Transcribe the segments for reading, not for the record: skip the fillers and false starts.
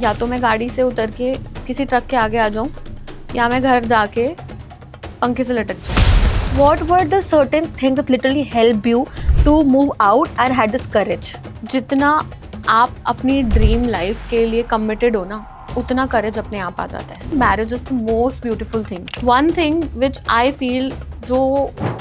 या तो मैं गाड़ी से उतर के किसी ट्रक के आगे आ जाऊँ या मैं घर जाके पंखे से लटक जाऊँ। What were the certain things that literally helped you to move out and had this courage? जितना आप अपनी ड्रीम लाइफ के लिए कमिटेड हो ना, उतना करेज अपने आप आ जाता है। Marriage is the most beautiful thing. One thing which I feel जो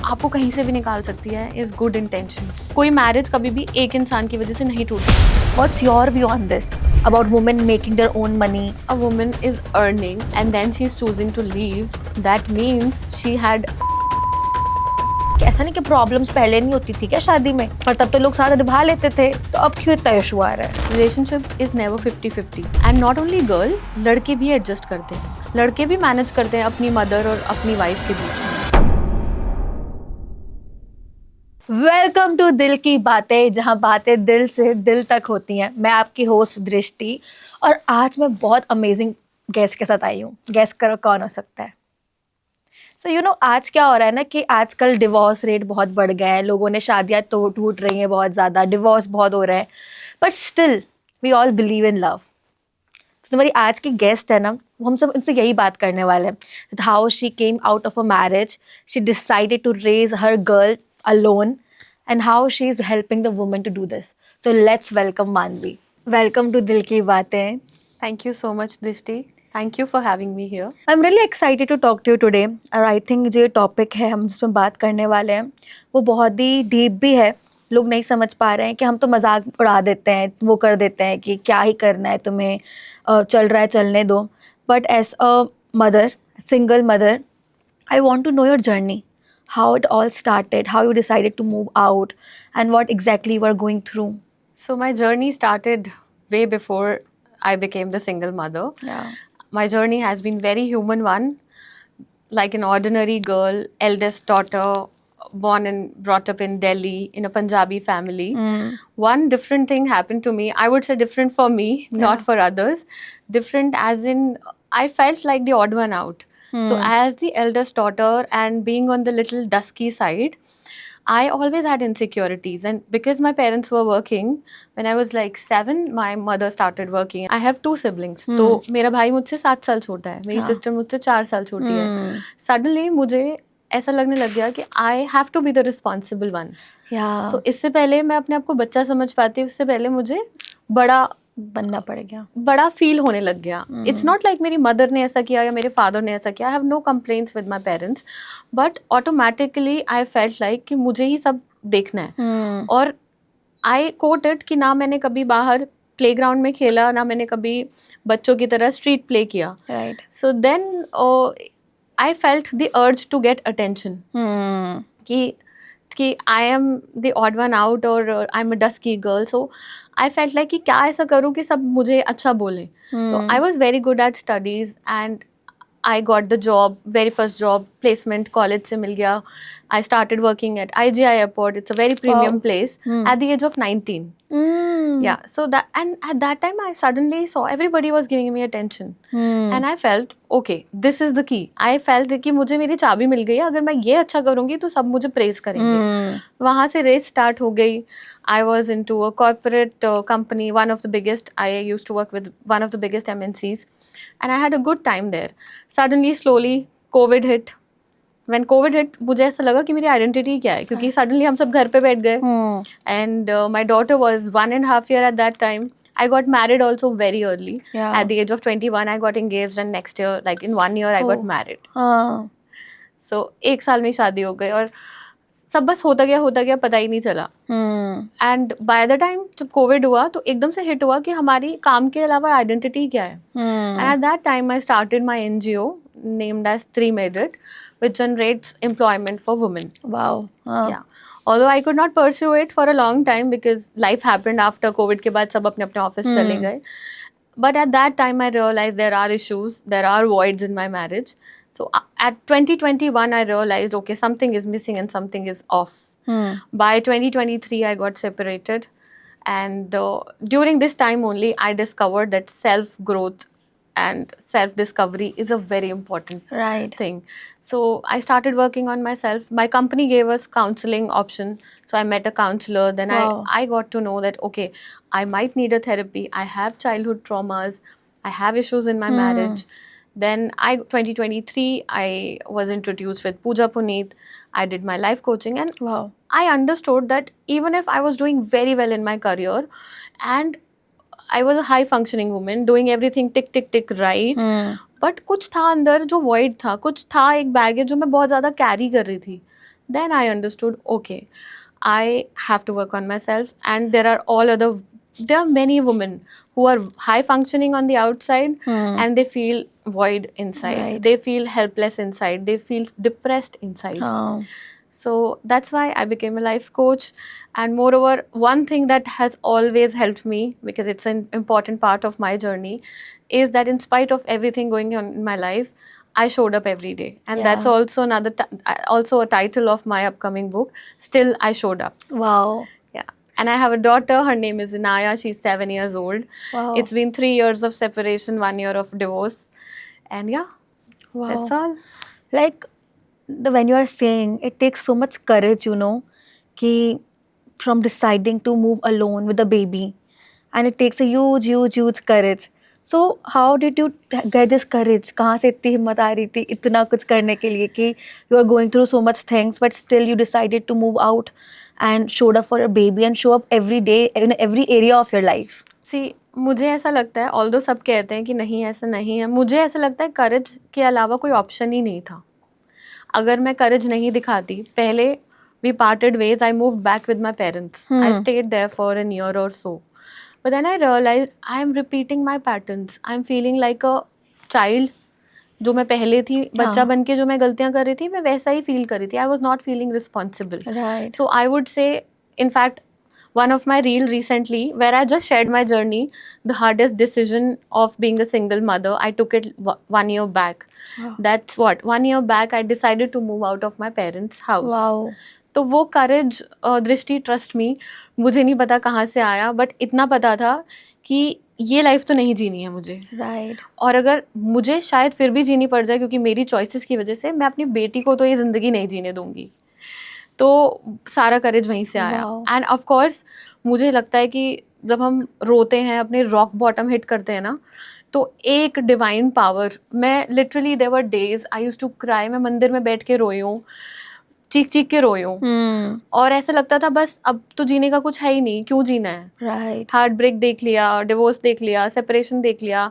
आपको कहीं से भी निकाल सकती है इज गुड इंटेंशंस। कोई मैरिज कभी भी एक इंसान की वजह से नहीं टूटती। What's your view on this about women making their own money? A woman is earning and then she's choosing to leave. That means she had ऐसा नहीं कि प्रॉब्लम्स पहले नहीं होती थी क्या शादी में, पर तब तो लोग साथ निभा लेते थे, तो अब क्यों इतना इशू आ रहा है? Relationship is never 50-50 and not only girl, लड़के भी एडजस्ट करते हैं, लड़के भी मैनेज करते हैं अपनी मदर और अपनी वाइफ के बीच में। वेलकम टू दिल की बातें, जहाँ बातें दिल से दिल तक होती हैं। मैं आपकी होस्ट दृष्टि, और आज मैं बहुत अमेजिंग गेस्ट के साथ आई हूँ। गेस करो कौन हो सकता है? सो यू नो आज क्या हो रहा है ना कि आजकल डिवोर्स रेट बहुत बढ़ गया है, लोगों ने शादियाँ तो टूट रही हैं बहुत ज़्यादा, डिवोर्स बहुत हो रहे हैं, but still we all believe in love. तो तुम्हारी आज की गेस्ट है ना, वो हम सब उनसे यही बात करने वाले हैं। How she came out of a marriage, she decided to raise her girl alone, and how she is helping the women to do this. So let's welcome Manvi. Welcome to Dil Ki Baatein. Thank you so much Drishti, thank you for having me here. I am really excited to talk to you today, और I think जो topic है हम जिसमें बात करने वाले हैं वो बहुत ही डीप भी है। लोग नहीं समझ पा रहे हैं कि हम तो मजाक उड़ा देते हैं, वो कर देते हैं कि क्या ही करना है तुम्हें, चल रहा है चलने दो। But as a mother, single mother, I want to know your journey, how it all started, how you decided to move out, and what exactly you were going through. So my journey started way before I became the single mother. Yeah. My journey has been very human one, like an ordinary girl, eldest daughter, born and brought up in Delhi in a Punjabi family. One different thing happened to me. I would say different for me, not for others. Different as in I felt like the odd one out. So as the eldest daughter and being on the little dusky side, I always had insecurities, and because my parents were working, when I was like 7, my mother started working. I have 2 siblings. तो मेरा भाई मुझसे 7 साल छोटा है, मेरी sister मुझसे 4 साल छोटी है। Suddenly मुझे ऐसा लगने लग गया कि I have to be the responsible one. Yeah. So इससे पहले मैं अपने आप को बच्चा समझ पाती, उससे पहले मुझे बड़ा बनना पड़ेगा, बड़ा फील होने लग गया। इट्स नॉट लाइक मेरी मदर ने ऐसा किया या मेरे फादर ने ऐसा किया। I have no complaints with my parents, but automatically I felt like कि मुझे ही सब देखना है। और आई कोट इट कि ना मैंने कभी बाहर प्लेग्राउंड में खेला, ना मैंने कभी बच्चों की तरह स्ट्रीट प्ले किया। Right. So then I felt the urge to get attention कि I am the odd one out और I am a dusky girl. So I felt like कि क्या ऐसा करूँ कि सब मुझे अच्छा बोलें। तो I was very good at studies and I got the job, very first job placement college से मिल गया। I started working at IGI airport. It's a very premium place at the age of 19. Yeah, so that, and at that time I suddenly saw everybody was giving me attention. And I felt, okay, this is the key. I felt कि मुझे मेरी चाबी मिल गई है, अगर मैं ये अच्छा करूँगी तो सब मुझे praise करेंगे। वहाँ से रेस स्टार्ट हो गई। I was into a corporate company, one of the biggest. I used to work with one of the biggest MNCs, and I had a good time there. Suddenly, slowly, COVID hit. When COVID hit, मुझे ऐसा लगा कि मेरी identity क्या है, क्योंकि suddenly हम सब घर पे बैठ गए। And my daughter was 1.5 year at that time. I got married also very early. Yeah. At the age of 21, I got engaged, and next year, like in 1 year, I got married. So 1 साल में शादी हो गई, और सब बस होता गया, पता ही नहीं चला। एंड बाय द टाइम जब कोविड हुआ तो एकदम से हिट हुआ कि हमारी काम के अलावा आइडेंटिटी क्या है। And at that time I started my NGO named as 3 Made It, which generates employment for women. Wow. Yeah. Although I could not pursue it for a long time because life happened after COVID के बाद सब अपने office चले गए. But at that time I realized there are issues, there are voids in my marriage. So at 2021 I realized, okay, something is missing and something is off. By 2023 I got separated, and during this time only I discovered that self-growth and self-discovery is a very important thing. So I started working on myself. My company gave us counseling option. So I met a counselor. Then I got to know that, okay, I might need a therapy. I have childhood traumas. I have issues in my marriage. Then 2023, I was introduced with Pooja Puneet. I did my life coaching, and Wow. I understood that even if I was doing very well in my career, and I was a high functioning woman, doing everything tick tick tick right, but कुछ था अंदर जो void था, कुछ था एक baggage जो मैं बहुत ज़्यादा carry कर रही थी. Then I understood, okay, I have to work on myself, and there are many women who are high functioning on the outside, and they feel void inside. Right. They feel helpless inside. They feel depressed inside. Oh. So that's why I became a life coach. And moreover, one thing that has always helped me, because it's an important part of my journey, is that in spite of everything going on in my life, I showed up every day. And that's Yeah. also also a title of my upcoming book. Still, I showed up. Wow. Yeah. And I have a daughter. Her name is Inaya. She's 7 years old. Wow. It's been 3 years of separation, 1 year of divorce. And yeah, Wow. that's all. Like when you are saying, it takes so much courage, you know, ki from deciding to move alone with a baby, and it takes a huge courage. So how did you get this courage? कहाँ से इतनी हिम्मत आ रही थी इतना कुछ करने के लिए कि you are going through so much things, but still you decided to move out and showed up for a baby and show up every day in every area of your life? सी मुझे ऐसा लगता है, although सब कहते हैं कि नहीं ऐसा नहीं है, मुझे ऐसा लगता है करेज के अलावा कोई ऑप्शन ही नहीं था. अगर मैं करेज नहीं दिखाती, पहले we parted ways, I move back with my parents, I stayed there for an year और so, but then I realise I am repeating my patterns. I am feeling like a child. जो मैं पहले थी, बच्चा बन के जो मैं गलतियां कर रही थी, मैं वैसा ही फील कर रही थी. I was not feeling responsible. Right. So I would say, in fact, one of my reel recently where I just shared my journey, the hardest decision of being a single mother, I took it 1 year back. Wow. That's what, 1 year back I decided to move out of my parents' house. Wow. तो वो करेज, दृष्टि, trust me, मुझे नहीं पता कहाँ से आया, but इतना पता था कि ये लाइफ तो नहीं जीनी है मुझे. Right. और अगर मुझे शायद फिर भी जीनी पड़ जाए क्योंकि मेरी चॉइसेस की वजह से, मैं अपनी बेटी को तो ये ज़िंदगी नहीं जीने दूंगी. तो सारा करेज वहीं से आया. Wow. एंड ऑफ कोर्स मुझे लगता है कि जब हम रोते हैं, अपने रॉक बॉटम हिट करते हैं ना, तो एक डिवाइन पावर, मैं literally there were days I used to cry. मैं मंदिर में बैठ के रोई हूँ, चीख चीख के रोई हूँ. और ऐसा लगता था बस अब तो जीने का कुछ है ही नहीं, क्यों जीना है. Right. हार्ट ब्रेक देख लिया, डिवोर्स देख लिया, सेपरेशन देख लिया,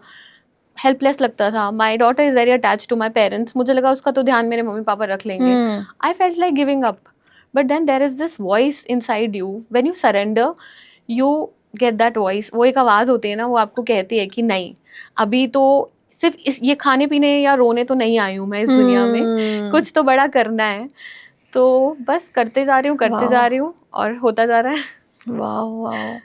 हेल्पलेस लगता था. My daughter is very attach to my parents. मुझे लगा उसका तो ध्यान मेरे मम्मी पापा रख लेंगे. I felt like giving up. But then there is this voice inside you. When you surrender, you get that voice. वो एक आवाज़ होती है ना, वो आपको कहती है कि नहीं, अभी तो सिर्फ ये खाने पीने या रोने तो नहीं आई हूँ मैं इस दुनिया में, कुछ तो बड़ा करना है. तो बस करते जा रही हूँ, करते जा रही हूँ, और होता जा रहा है. Wow, wow.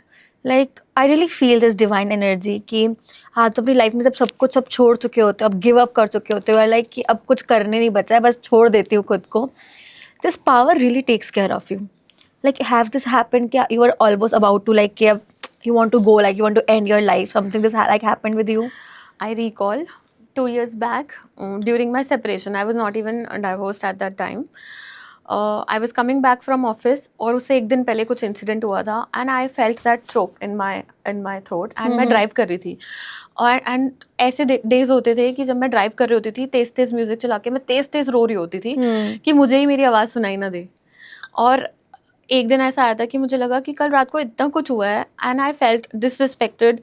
Like I really feel this divine energy कि हाँ, तो अपनी लाइफ में जब सब कुछ सब छोड़ चुके होते हो, अब गिव अप कर चुके होते हो, लाइक कि अब कुछ करने नहीं बचा है, बस छोड़ देती हूँ खुद को. This power really takes care of you. Like have this happened कि you were almost about to like कि अब you want to go, like you want to end your life, something this like happened with you? I recall 2 years back, during my separation, I was not even divorced at that time. I was coming back from office, और उससे एक दिन पहले कुछ incident हुआ था, and I felt that choke in my throat, and मैं drive कर रही थी. और एंड ऐसे डेज होते थे कि जब मैं ड्राइव कर रही होती थी, तेज तेज म्यूजिक चला के मैं तेज तेज रो रही होती थी कि मुझे ही मेरी आवाज़ सुनाई ना दे. और एक दिन ऐसा आया था कि मुझे लगा कि कल रात को इतना कुछ हुआ है, and I felt disrespected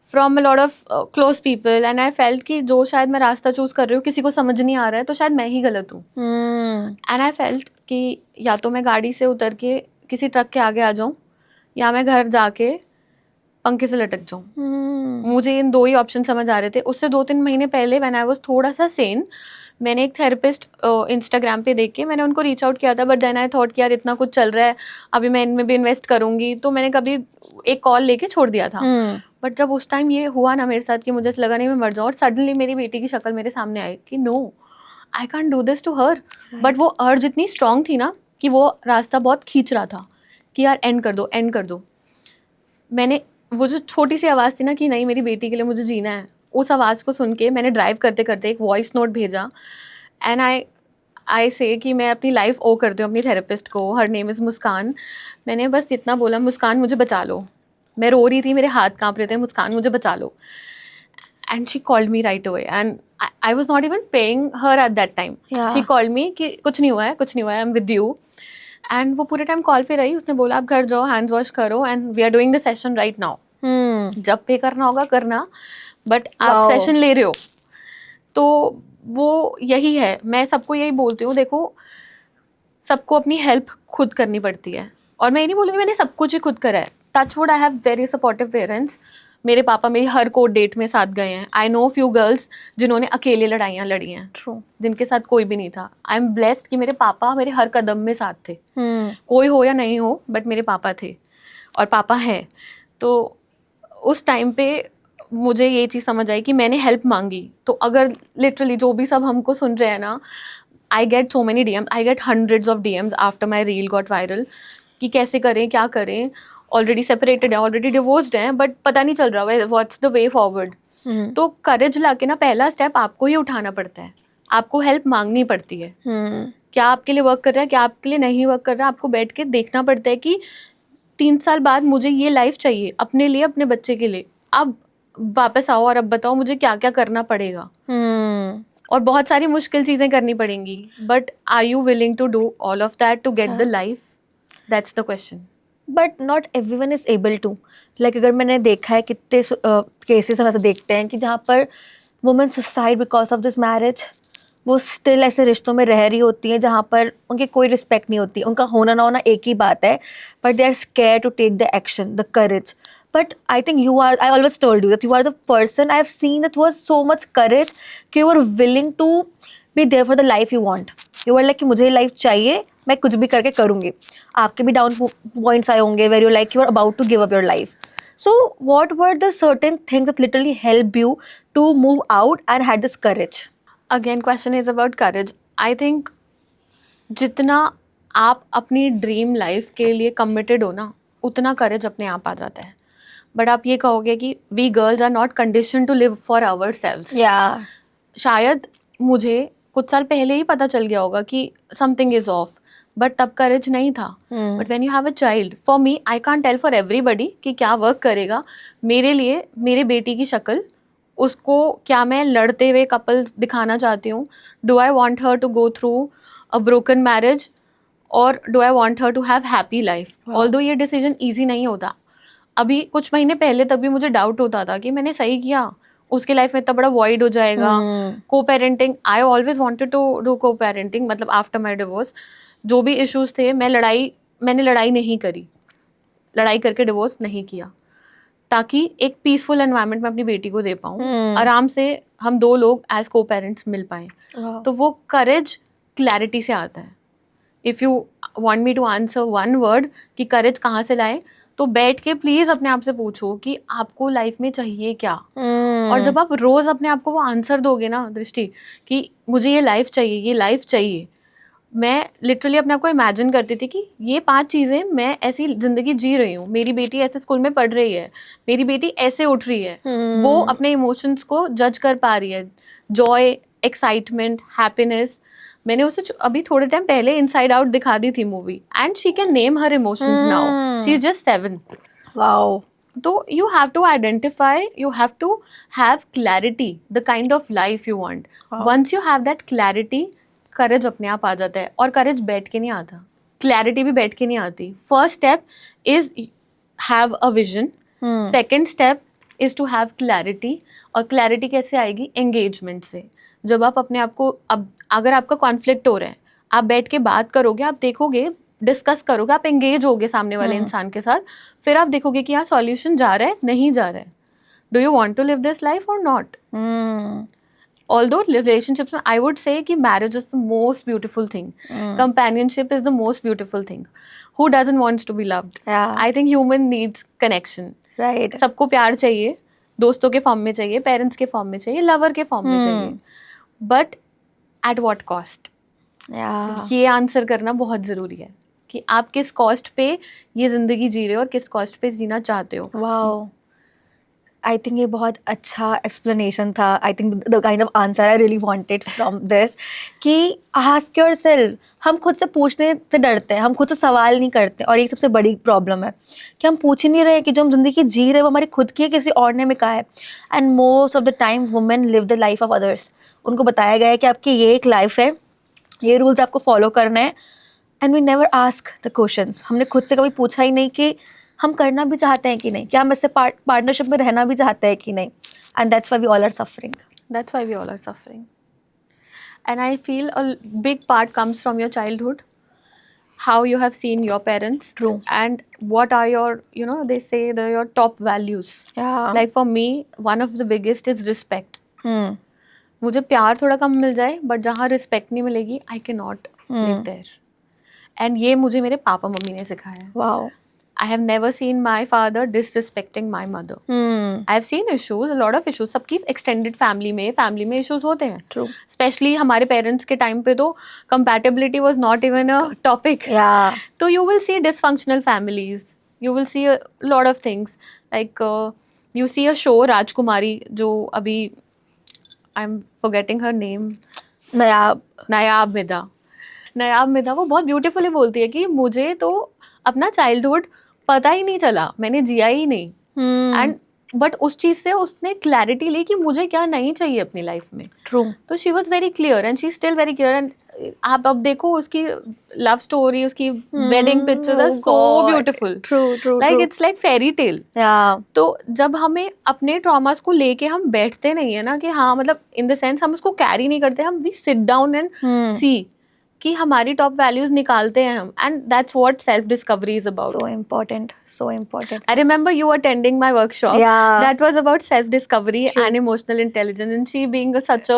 from a lot of close people, and I felt कि जो शायद मैं रास्ता चूज़ कर रही हूँ किसी को समझ नहीं आ रहा है, तो शायद मैं ही गलत हूँ. एंड आई फेल्ट कि या तो मैं गाड़ी से उतर के किसी ट्रक के आगे आ जाऊँ, या मैं घर जाके पंखे से लटक जाऊँ. मुझे इन दो ही ऑप्शन समझ आ रहे थे. उससे 2-3 महीने पहले व्हेन आई वाज थोड़ा सा सेन, मैंने एक थेरेपिस्ट इंस्टाग्राम पे देख के मैंने उनको रीच आउट किया था. बट देन आई थॉट कि यार इतना कुछ चल रहा है, अभी मैं इनमें भी इन्वेस्ट करूँगी, तो मैंने कभी एक कॉल लेके छोड़ दिया था. बट जब उस टाइम ये हुआ ना मेरे साथ कि मुझे लगा नहीं मैं मर जाऊँ, और सडनली मेरी बेटी की शक्ल मेरे सामने आई कि no, I can't do this to her. But वो अर्ज इतनी स्ट्रांग थी ना कि वो रास्ता बहुत खींच रहा था कि यार एंड कर दो, एंड कर दो. मैंने वो जो छोटी सी आवाज़ थी ना कि नहीं मेरी बेटी के लिए मुझे जीना है, उस आवाज़ को सुन के मैंने ड्राइव करते करते एक वॉइस नोट भेजा. एंड आई से कि मैं अपनी लाइफ ओ करती हूँ अपनी थेरेपिस्ट को. हर नेम इज़ मुस्कान. मैंने बस इतना बोला, मुस्कान मुझे बचा लो. मैं रो रही थी, मेरे हाथ कांप रहे थे, मुस्कान मुझे बचा लो. and she called me right away, and I was not even paying her at that time. Yeah. She called me कि कुछ नहीं हुआ है, कुछ नहीं हुआ है, I'm with you. And वो पूरे टाइम कॉल पे रही. उसने बोला आप घर जाओ, हैंड्स वॉश करो, and we are doing the session right now. जब पे करना होगा करना, बट आप Wow. सेशन ले रहे हो. तो वो यही है, मैं सबको यही बोलती हूँ, देखो सबको अपनी हेल्प खुद करनी पड़ती है. और मैं ये नहीं बोलूँगी मैंने सब कुछ ही खुद करा है. Touch wood, I have very supportive parents. मेरे पापा मेरी हर कोर्ट डेट में साथ गए हैं. आई नो फ्यू गर्ल्स जिन्होंने अकेले लड़ाइयाँ लड़ी हैं, True. जिनके साथ कोई भी नहीं था. आई एम ब्लेस्ड कि मेरे पापा मेरे हर कदम में साथ थे. कोई हो या नहीं हो, बट मेरे पापा थे और पापा हैं. तो उस टाइम पे मुझे ये चीज़ समझ आई कि मैंने हेल्प मांगी. तो अगर लिटरली जो भी सब हमको सुन रहे हैं ना, I get so many DMs, I get hundreds of DMs after my reel got viral कि कैसे करें, क्या करें. ऑलरेडी सेपरेटेड है, ऑलरेडी डिवोर्स्ड हैं, बट पता नहीं चल रहा व्हाट्स द वे फॉरवर्ड. तो करेज लाके ना पहला स्टेप आपको ही उठाना पड़ता है. आपको हेल्प मांगनी पड़ती है. क्या आपके लिए वर्क कर रहा है, क्या आपके लिए नहीं वर्क कर रहा है. आपको बैठ के देखना पड़ता है कि 3 साल बाद मुझे ये लाइफ चाहिए अपने लिए, अपने बच्चे के लिए. अब वापस आओ और अब बताओ मुझे क्या क्या करना पड़ेगा. और बहुत सारी मुश्किल चीज़ें करनी पड़ेंगी, but are you willing to do all of that to get the life? That's the question. But not everyone is able to. Like अगर मैंने देखा है कितने केसेस हम ऐसे देखते हैं कि जहाँ पर women suicide because of this marriage, वो स्टिल ऐसे रिश्तों में रह रही होती हैं जहाँ पर उनकी कोई रिस्पेक्ट नहीं होती. उनका होना ना होना एक ही बात है, but they are scared to take the action, the courage. But I think you are, I always told you that you are the person I have seen that was so much courage कि you are willing to be there for the life you want. You are like कि मुझे ये life चाहिए, मैं कुछ भी करके करूँगी. आपके भी डाउन पॉइंट्स आए होंगे where you like you are about to give up your life. So what were the certain things that literally helped you to move out and had this courage? Again question is about courage. I think जितना आप अपनी dream life के लिए committed हो ना, उतना करेज अपने आप आ जाता है. बट आप ये कहोगे कि we girls are not condition to live for ourselves. Yeah. शायद मुझे कुछ साल पहले ही पता चल गया होगा कि समथिंग इज ऑफ, बट तब करेज नहीं था. But when you have a child, for me I can't tell for everybody कि क्या वर्क करेगा. मेरे लिए मेरे बेटी की शक्ल, उसको क्या मैं लड़ते हुए कपल दिखाना चाहती हूँ. Do I want her to go through a broken marriage और do I want her to have happy life. Although ये डिसीजन ईजी नहीं होता. अभी कुछ महीने पहले तब भी मुझे डाउट होता था कि मैंने सही किया, उसके लाइफ में इतना बड़ा वॉइड हो जाएगा. Co-parenting, I always wanted to do co-parenting. मतलब आफ्टर माय डिवोर्स जो भी इश्यूज थे, मैंने लड़ाई नहीं करी, लड़ाई करके डिवोर्स नहीं किया, ताकि एक पीसफुल एनवायरनमेंट में अपनी बेटी को दे पाऊँ. आराम से हम 2 लोग एज को पेरेंट्स मिल पाएँ. तो वो करेज क्लैरिटी से आता है. If you want me to answer one word कि करेज कहाँ से लाए, तो बैठ के प्लीज़ अपने आप से पूछो कि आपको लाइफ में चाहिए क्या. और जब आप रोज़ अपने आप को वो आंसर दोगे ना दृष्टि, कि मुझे ये लाइफ चाहिए, ये लाइफ चाहिए. मैं लिटरली अपने आप को इमेजिन करती थी कि ये 5 चीज़ें मैं ऐसी ज़िंदगी जी रही हूँ. मेरी बेटी ऐसे स्कूल में पढ़ रही है, मेरी बेटी ऐसे उठ रही है, वो अपने इमोशंस को जज कर पा रही है. Joy, excitement, happiness. मैंने उसे अभी थोड़े टाइम पहले इनसाइड आउट दिखा दी थी movie, and she can name her emotions now. She is just 7. Wow. तो you have to identify, you have to have clarity, the kind of life you want. Once you have that clarity, courage अपने आप आ जाता है. और courage बैठ के नहीं आता, clarity भी बैठ के नहीं आती. First step is have a vision. Second step is to have clarity. और clarity कैसे आएगी? Engagement से. जब आप अपने आप को, अब अगर आपका कॉन्फ्लिक्ट हो रहा है, आप बैठ के बात करोगे, आप देखोगे, डिस्कस करोगे, आप एंगेज होगे सामने वाले इंसान के साथ, फिर आप देखोगे कि हाँ सॉल्यूशन जा रहा है, नहीं जा रहा है. Do you want to live this life और नॉट? ऑल्दो रिलेशनशिप्स में आई वुड से कि marriage is the most beautiful thing, companionship is the most beautiful thing. Who doesn't wants to be loved? I think human needs connection. Right. सबको प्यार चाहिए, दोस्तों के form में चाहिए, parents के फॉर्म में चाहिए, लवर के फॉर्म में चाहिए, but at what cost? Yeah. ये आंसर करना बहुत ज़रूरी है कि आप किस कॉस्ट पे ये ज़िंदगी जी रहे हो और किस कॉस्ट पे जीना चाहते हो. Wow. आई थिंक ये बहुत अच्छा एक्सप्लेनेशन था. I think the kind of answer I really wanted from this कि आस्क योर सेल्फ. हम खुद से पूछने से डरते हैं, हम खुद से सवाल नहीं करते, और ये सबसे बड़ी प्रॉब्लम है कि हम पूछ ही नहीं रहे कि जो हम जिंदगी जी रहे हैं वो हमारी खुद की है, किसी और ने में कहा है. And most of the time women live the life of others. उनको बताया गया है कि आपकी ये एक लाइफ है, ये रूल्स आपको फॉलो करना है. And we never ask the questions. हमने खुद से कभी पूछा ही नहीं कि हम करना भी चाहते हैं कि नहीं, क्या हम इससे पार्टनरशिप में रहना भी चाहते हैं कि नहीं. And that's why we all are suffering. That's why we all are suffering. And I feel a big part comes from your childhood, how you have seen your parents. True. And what are your, they say they're your top values. Yeah. Like for me, one of the biggest is respect. Hmm. मुझे प्यार थोड़ा कम मिल जाए, but जहाँ respect नहीं मिलेगी, I can not live there. एंड ये मुझे मेरे पापा मम्मी ने सिखाया. Wow. I have never seen my father disrespecting my mother. I have seen issues, a lot of issues. सबकी extended family में issues होते हैं. True. Especially हमारे parents के time पे तो compatibility was not even a topic. Yeah. So you will see dysfunctional families. You will see a lot of things. Like you see a show Rajkumari जो अभी I'm forgetting her name. नायाब मिदा वो बहुत beautifully बोलती है कि मुझे तो अपना चाइल्डहुड पता ही नहीं चला, मैंने जिया ही नहीं. एंड बट उस चीज़ से उसने क्लैरिटी ली कि मुझे क्या नहीं चाहिए अपनी लाइफ में. True. तो she was very clear and she still very clear. And आप अब देखो उसकी लव स्टोरी, उसकी wedding pictures are so beautiful. True. Like it's like fairy tale. Yeah. तो जब हमें अपने ट्रॉमास को लेके हम बैठते नहीं है ना कि हाँ मतलब इन द सेंस हम उसको कैरी नहीं करते, हम वी सिट डाउन एंड सी कि हमारी टॉप वैल्यूज निकालते हैं हम. And that's what self discovery is about. So important. I remember you attending my workshop. Yeah. That was about self discovery and emotional intelligence. And she, being such a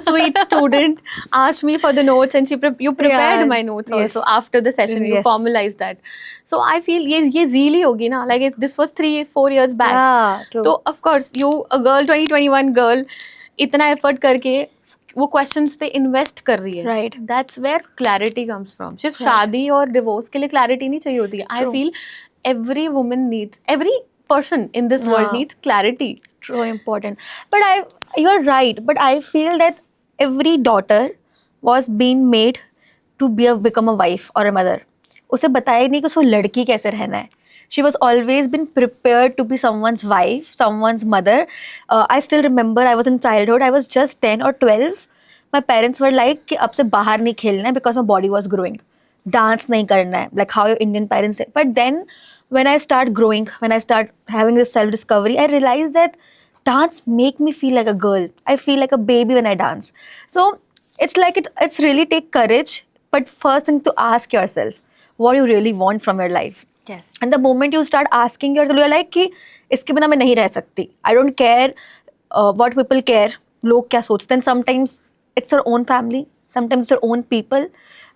sweet student, asked me for the notes, and you prepared Yeah. my notes Yes. also after the session. You Yes. formalized that. So I feel ये zeal ही होगी ना. Like this was 3-4 years back. Yeah. True. तो of course you a girl 2021 girl इतना effort करके वो questions पे invest कर रही है. Right. That's where clarity comes from. सिर्फ शादी और डिवोर्स के लिए क्लैरिटी नहीं चाहिए होती है. I feel every woman needs, every person in this world needs clarity. True, important. But you're right. But I feel that every daughter was being made to become a wife or a mother. उसे बताया नहीं कि उसको लड़की कैसे रहना है. She was always been prepared to be someone's wife, someone's mother. I still remember I was in childhood. I was just 10 or 12. My parents were like कि अब से बाहर नहीं खेलना है because my body was growing. Dance नहीं करना है, like how your Indian parents say. But then when I start growing, when I start having this self-discovery, I realized that dance make me feel like a girl. I feel like a baby when I dance. So it's like it's really take courage. But first thing to ask yourself, what you really want from your life. Yes. And the moment you start asking yourself, you're like कि इसके बिना मैं नहीं रह सकती. I don't care what people care. लोग क्या सोचते हैं. Sometimes it's your own family. Sometimes it's your own people.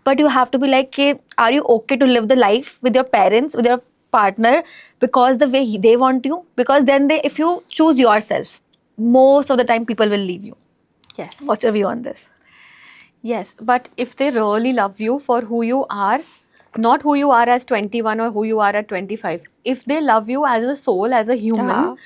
But you have to be like, are you okay to live the life with your parents, with your partner, because the way they want you? Because then if you choose yourself, most of the time people will leave you. Yes. What's your view on this? Yes, but if they really love you for who you are, not who you are as 21 or who you are at 25. If they love you as a soul, as a human, Yeah.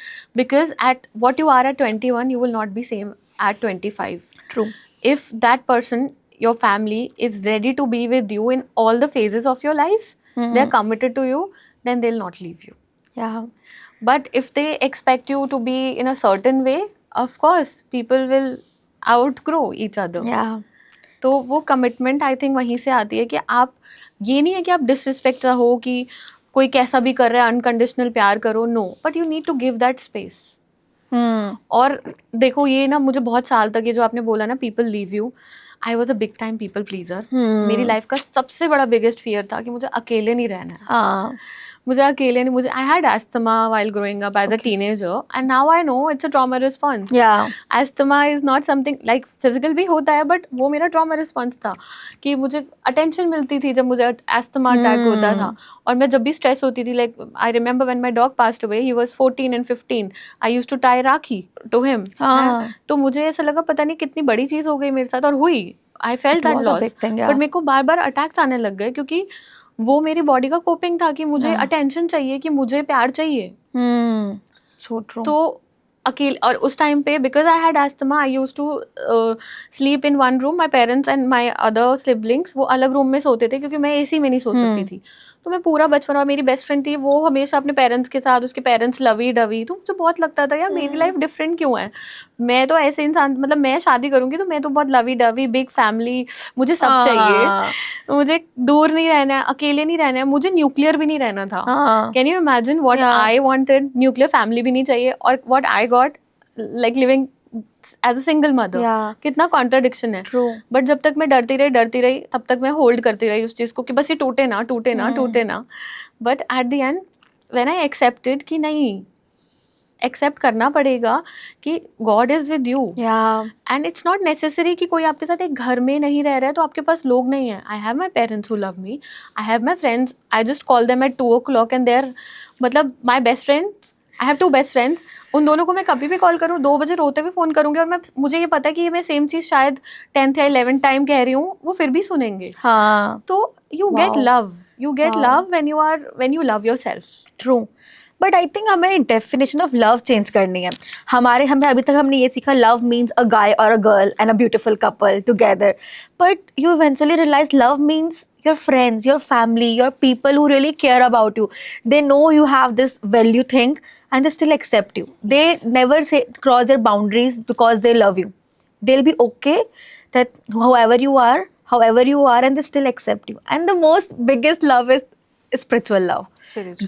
because at what you are at 21, you will not be same at 25. True. If that person, your family, is ready to be with you in all the phases of your life, they're committed to you, then they'll not leave you. Yeah. But if they expect you to be in a certain way, of course, people will outgrow each other. Yeah. तो वो commitment I think वहीं से आती है कि आप ये नहीं है कि आप डिसरिस्पेक्ट रहो कि कोई कैसा भी कर रहा है अनकंडीशनल प्यार करो. No, but you need to give that space. और देखो ये ना मुझे बहुत साल तक ये जो आपने बोला ना people leave you, I was a big time people pleaser. मेरी लाइफ का सबसे बड़ा बिगेस्ट फियर था कि मुझे अकेले नहीं रहना है. हाँ. मुझे अकेले नहीं, मुझे I had asthma while growing up as a teenager and now I know it's a trauma response. Yeah. Asthma is not something like physical भी होता है but वो मेरा trauma response था कि मुझे attention मिलती थी जब मुझे asthma attack होता था. और मैं जब भी stress होती थी, like I remember when my dog passed away, he was 14 and 15, I used to tie rakhi to him. तो मुझे ऐसा लगा पता नहीं कितनी बड़ी चीज़ हो गई मेरे साथ और हुई. I felt that loss. But मेरे को बार बार attacks आने लग गए क्योंकि वो मेरी बॉडी का कोपिंग था कि मुझे अटेंशन चाहिए, कि मुझे प्यार चाहिए. So true. तो अकेले, और उस टाइम पे because I had asthma I use to sleep in one room, my parents and my other siblings वो अलग रूम में सोते थे क्योंकि मैं एसी में नहीं सो सकती थी। तो मैं पूरा बचपन, और मेरी बेस्ट फ्रेंड थी वो हमेशा अपने पेरेंट्स के साथ, उसके पेरेंट्स लवी डवी, तो मुझे बहुत लगता था यार मेरी लाइफ डिफरेंट क्यों है, मैं तो ऐसे इंसान, मतलब मैं शादी करूंगी तो मैं तो बहुत लवी डवी बिग फैमिली, मुझे सब चाहिए, मुझे दूर नहीं रहना है, अकेले नहीं रहना है, मुझे न्यूक्लियर भी नहीं रहना था। Can you imagine what I wanted, nuclear family भी नहीं चाहिए, और what I got like living as a single mother. कितना कॉन्ट्राडिक्शन है। बट जब तक मैं डरती रही तब तक मैं होल्ड करती रही उस चीज को कि बस ये टूटे ना टूटे ना टूटे ना। But at the and when I accepted कि नहीं, एक्सेप्ट करना पड़ेगा कि God is with you, and it's not necessary कि कोई आपके साथ एक घर में नहीं रह रहा है तो आपके पास लोग नहीं है। I have my parents who love me, I have my friends, I just call them at 2 o'clock and there, मतलब my best friends, I have 2 best friends, उन दोनों को मैं कभी भी कॉल करूँ 2 बजे रोते हुए फ़ोन करूँगी, और मुझे ये पता है कि ये मैं सेम चीज़ शायद 10th या 11th टाइम कह रही हूँ, वो फिर भी सुनेंगे। तो you get love, you get love when you love yourself. True. But I think हमें डेफिनेशन ऑफ लव चेंज करनी है। हमें अभी तक हमने ये सीखा लव मीन्स अ गाय और a girl and a beautiful couple together, but you eventually realize love means your friends, your family, your people who really care about you. They know you have this value thing and they still accept you. They never say cross their boundaries because they love you. They'll be okay that however you are, and they still accept you. And the most biggest love is spiritual love,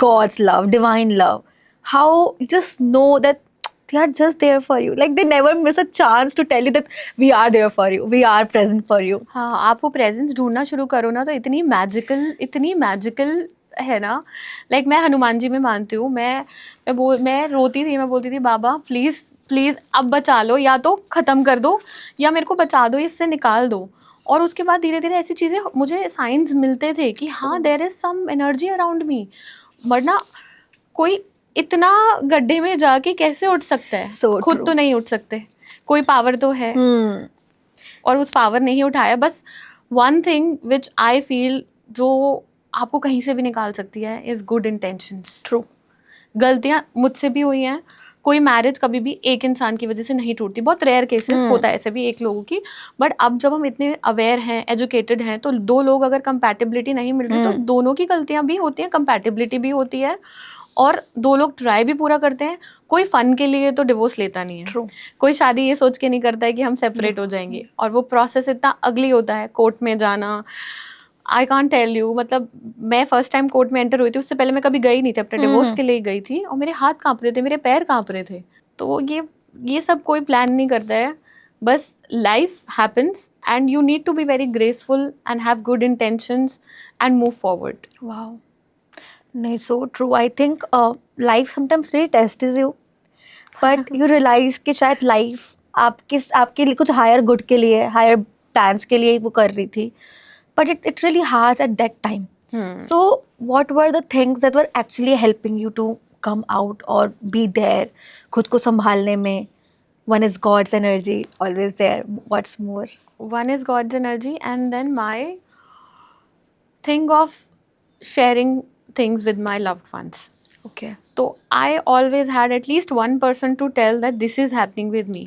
God's love, divine love. How you just know that they are just there for you. Like they never miss a chance to tell you that we are there for you, we are present for you. हाँ, आप वो presence ढूंढना शुरू करो ना तो इतनी magical है ना। लाइक मैं हनुमान जी में मानती हूँ, मैं रोती थी, मैं बोलती थी बाबा प्लीज़ अब बचा लो, या तो ख़त्म कर दो या मेरे को बचा दो, इससे निकाल दो। और उसके बाद धीरे धीरे ऐसी चीज़ें मुझे साइंस मिलते थे कि हाँ there is some energy around me, वरना कोई इतना गड्ढे में जाके कैसे उठ सकता है। खुद तो नहीं उठ सकते, कोई पावर तो है। और उस पावर ने ही उठाया। बस one thing which I feel जो आपको कहीं से भी निकाल सकती है इज़ गुड इंटेंशंस। ट्रू। गलतियाँ मुझसे भी हुई हैं, कोई मैरिज कभी भी एक इंसान की वजह से नहीं टूटती, बहुत रेयर केसेस होता है ऐसे भी एक लोगों की। बट अब जब हम इतने अवेयर हैं, एजुकेटेड हैं, तो 2 लोग अगर कंपैटिबिलिटी नहीं मिल रही तो दोनों की गलतियाँ भी होती हैं, कंपैटिबिलिटी भी होती है, और 2 लोग ट्राई भी पूरा करते हैं। कोई फन के लिए तो डिवोर्स लेता नहीं है। True. कोई शादी ये सोच के नहीं करता है कि हम सेपरेट हो जाएंगे, और वो प्रोसेस इतना अगली होता है, कोर्ट में जाना। आई कांट टेल यू, मतलब मैं फर्स्ट टाइम कोर्ट में एंटर हुई थी, उससे पहले मैं कभी गई नहीं थी, अपने डिवोर्स के लिए गई थी, और मेरे हाथ कांप रहे थे, मेरे पैर कांप रहे थे। तो ये सब कोई प्लान नहीं करता है, बस life happens and you need to be very graceful and have good intentions and move forward. Wow, नहीं, so true. I think life sometimes really tests you, but you realize कि शायद life आपके लिए कुछ higher good के लिए, higher plans के लिए वो कर रही थी, but it really has at that time. So what were the things that were actually helping you to come out or be there, खुद को संभालने में? One is God's energy, always there. What's more? One is God's energy, and then my thing of sharing things with my loved ones. Okay. So I always had at least one person to tell that this is happening with me.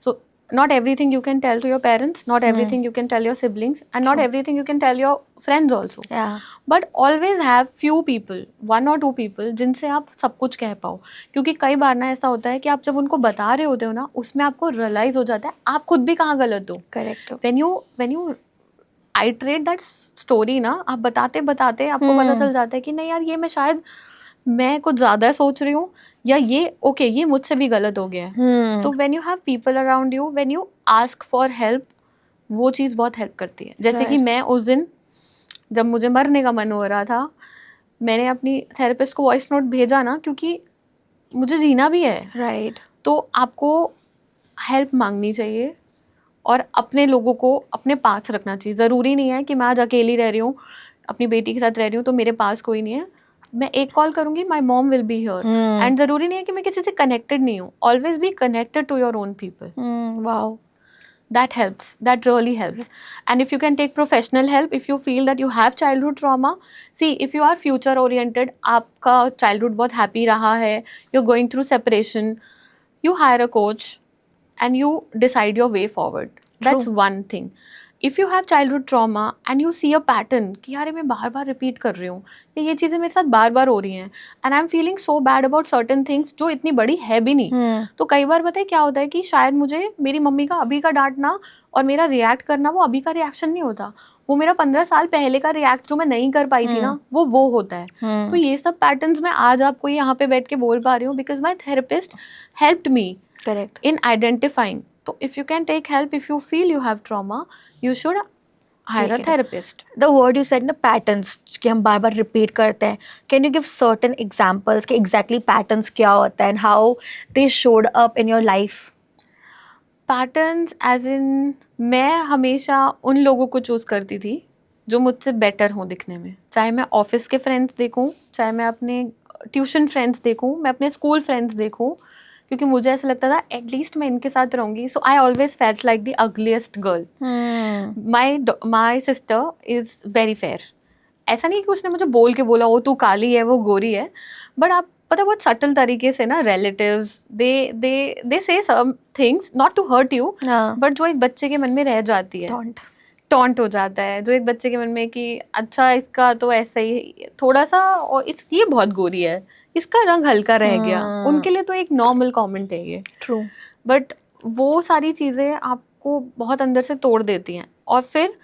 So not everything you can tell to your parents, not everything you can tell your siblings, and not everything you can tell your friends also. Yeah. But always have few people, 1 or 2 people जिनसे आप सब कुछ कह पाओ, क्योंकि कई बार ना ऐसा होता है कि आप जब उनको बता रहे होते हो ना, उसमें आपको रियलाइज हो जाता है आप खुद भी कहाँ गलत हो। Correct. When you iterate that story ना, आप बताते बताते आपको पता चल जाता है कि नहीं यार ये मैं कुछ ज़्यादा सोच रही हूँ, या ये मुझसे भी गलत हो गया है। तो when you have people around you, when you ask for help, वो चीज़ बहुत हेल्प करती है। जैसे कि मैं उस दिन जब मुझे मरने का मन हो रहा था, मैंने अपनी थेरेपिस्ट को वॉइस नोट भेजा ना, क्योंकि मुझे जीना भी है। राइट। तो आपको हेल्प मांगनी चाहिए और अपने लोगों को अपने पास रखना चाहिए। ज़रूरी नहीं है कि मैं आज अकेली रह रही हूँ, अपनी बेटी के साथ रह रही हूँ तो मेरे पास कोई नहीं है, मैं एक कॉल करूँगी, my mom will be here. And ज़रूरी नहीं है कि मैं किसी से कनेक्टेड नहीं हूँ, always be connected to your own people. Wow, that helps, that really helps. And if you can take professional help, if you feel that you have childhood trauma, see, if you are future oriented, आपका childhood बहुत happy रहा है, you're going through separation, you hire a coach and you decide your way forward. That's one thing. If you have childhood trauma and you see a pattern कि यार मैं बार बार repeat कर रही हूँ, ये चीज़ें मेरे साथ बार बार हो रही हैं, and I am feeling so bad about certain things जो इतनी बड़ी है भी नहीं, तो कई बार पता है क्या होता है कि शायद मुझे मेरी मम्मी का अभी का डांटना और मेरा रिएक्ट करना वो अभी का रिएक्शन नहीं होता, वो मेरा 15 साल पहले का रिएक्ट जो मैं नहीं कर पाई थी ना, वो होता है. तो ये सब पैटर्न्स मैं आज आपको यहाँ पे बैठ के बोल पा रही हूँ because my therapist helped me correct in identifying. So if you can take help, if you feel you have trauma, you should hire a therapist. The word you said ना patterns कि हम बार बार repeat करते हैं, can you give certain examples कि exactly patterns क्या होता है and how they showed up in your life? Patterns as in मैं हमेशा उन लोगों को चूज करती थी जो मुझसे बेटर हों दिखने में, चाहे मैं ऑफिस के फ्रेंड्स देखूं, चाहे मैं अपने ट्यूशन फ्रेंड्स देखूं, मैं अपने स्कूल फ्रेंड्स देखूं, क्योंकि मुझे ऐसा लगता था एटलीस्ट मैं इनके साथ रहूंगी. So I always felt like the ugliest girl. My sister is very fair. ऐसा नहीं कि उसने मुझे बोल के बोला वो तू काली है वो गोरी है, बट आप पता है बहुत सटल तरीके से ना relatives they say some things not to hurt you, but जो एक बच्चे के मन में रह जाती है, टॉन्ट हो जाता है जो एक बच्चे के मन में कि अच्छा इसका तो ऐसा ही थोड़ा सा, और ये बहुत गोरी है, इसका रंग हल्का रह गया, उनके लिए तो एक नॉर्मल कमेंट है ये. ट्रू. बट वो सारी चीज़ें आपको बहुत अंदर से तोड़ देती हैं. और फिर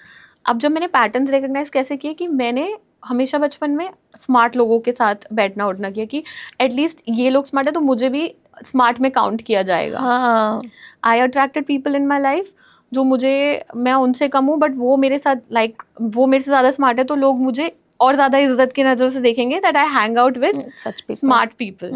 अब जब मैंने पैटर्न्स रिकॉग्नाइज कैसे किए कि मैंने हमेशा बचपन में स्मार्ट लोगों के साथ बैठना उठना किया कि एटलीस्ट ये लोग स्मार्ट है तो मुझे भी स्मार्ट में काउंट किया जाएगा. I attracted people in my life जो मैं उनसे कम हूँ बट वो मेरे साथ वो मेरे से ज़्यादा स्मार्ट है, तो लोग मुझे और ज़्यादा इज्जत की नज़रों से देखेंगे that I hang out with smart people.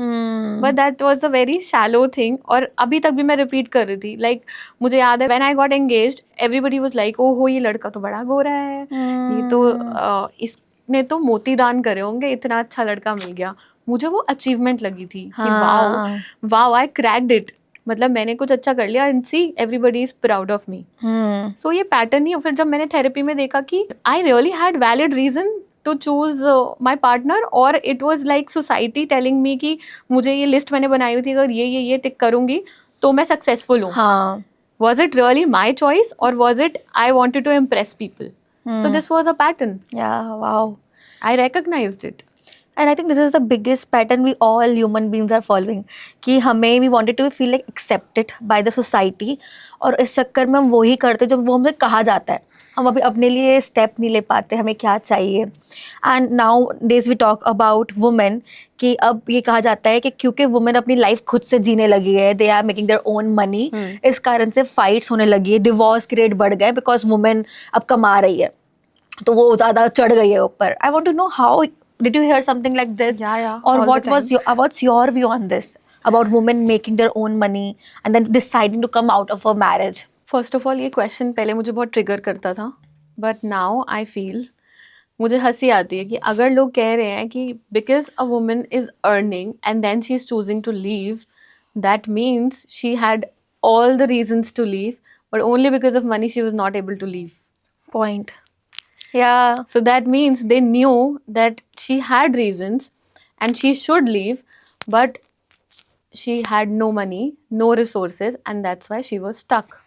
But that was a very shallow thing, और अभी तक भी मैं रिपीट कर रही थी. मुझे याद है when I got engaged everybody was like ओहो ये लड़का तो बड़ा गोरा है, ये तो इसने तो मोती दान करे होंगे, इतना अच्छा लड़का मिल गया. मुझे वो अचीवमेंट लगी थी कि वाओ आई क्रैक्ड इट, मतलब मैंने कुछ अच्छा कर लिया and see everybody is proud of me. So ये पैटर्न नहीं. फिर जब मैंने थेरेपी में देखा कि I really had valid reason to choose my partner, और it was like society telling me कि मुझे ये लिस्ट मैंने बनाई हुई थी अगर ये टिक करूंगी तो मैं सक्सेसफुल हूँ. Was it really my choice or was it I wanted to impress people? So this was a pattern. Yeah, wow. I recognized it. And I think this is the biggest pattern we all human beings are following कि हमें we wanted to feel like accepted by the society, और इस चक्कर में हम वही करते जो वो हमें कहा जाता है, हम अभी अपने लिए स्टेप नहीं ले पाते हमें क्या चाहिए. And nowadays we talk about women कि अब ये कहा जाता है कि क्योंकि वुमेन अपनी लाइफ खुद से जीने लगी है, they are making their own money, इस कारण से फाइट्स होने लगी है, डिवोर्स के रेट बढ़ गए बिकॉज वुमेन अब कमा रही है तो वो ज़्यादा चढ़ गई है ऊपर. I want to know how did you hear something like this, और what was what's your view on this about women making their own money and then deciding to come out of a marriage? First of all ये question पहले मुझे बहुत trigger करता था, but now I feel मुझे हंसी आती है कि अगर लोग कह रहे हैं कि because a woman is earning and then she is choosing to leave, that means she had all the reasons to leave but only because of money she was not able to leave. Point. Yeah. So that means they knew that she had reasons and she should leave, but she had no money, no resources, and that's why she was stuck.